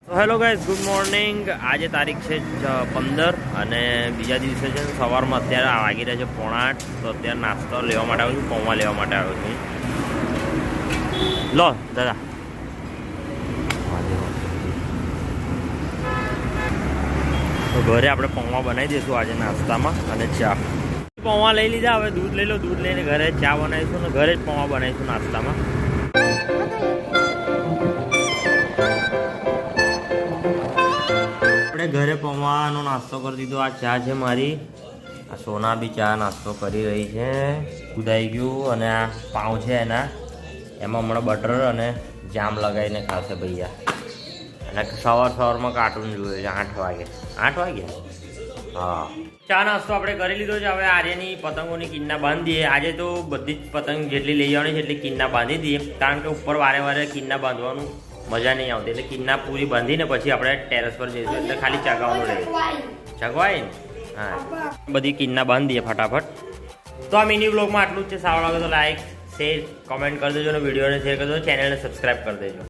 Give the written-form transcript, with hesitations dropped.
તો hello guys, good morning. આજે તારીખ છે 15 અને બીજા દિવસે છે સવારમાં અત્યારે વાગી રહ્યા છે 7:45. તો અત્યારે નાસ્તો લેવા માટે આવ્યો છું, પૌવા લેવા માટે આવ્યો છું. લો દાદા, તો ઘરે આપણે પૌવા બનાવી દઈશું આજે નાસ્તામાં અને ચા. પૌવા લઈ લીધા, હવે દૂધ લઈ લો. દૂધ લઈને ઘરે ચા બનાવીશું અને ઘરે જ પૌવા બનાવીશું નાસ્તામાં. આપણે ઘરે પૌવાનો નાસ્તો કરી દીધો. આ ચા છે મારી. આ સોના બી ચા નાસ્તો કરી રહી છે. કુદાઈ ગયું. અને આ પાઉં છે એના, એમાં હમણાં બટર અને જામ લગાવીને ખાશે ભૈયા. અને સવારમાં કાર્ટૂન જોઈએ છે 8 વાગે. 8 વાગે હા. ચા નાસ્તો આપણે કરી લીધો છે. હવે આર્યની પતંગોની કિન્ના બાંધી દઈએ. આજે તો બધી જ પતંગ જેટલી લઈ જવાની છે એટલી કિન્ના બાંધી દઈએ, કારણ કે ઉપર વારે વારે કિન્ના બાંધવાનું મજા નહીં આવતી. એટલે કિન્ના પૂરી બાંધીને પછી આપણે ટેરેસ પર જઈશું. એટલે ખાલી ચગાવવાનું રહે. ચગવાય ને? હા, બધી કિન્ના બાંધી દઈએ ફટાફટ. તો આ મિની બ્લોગમાં આટલું જ છે. સારો લાગે તો લાઈક, શેર, કમેન્ટ કરી દેજો અને વિડીયોને શેર કરી દેજો. ચેનલને સબસ્ક્રાઈબ કરી દેજો.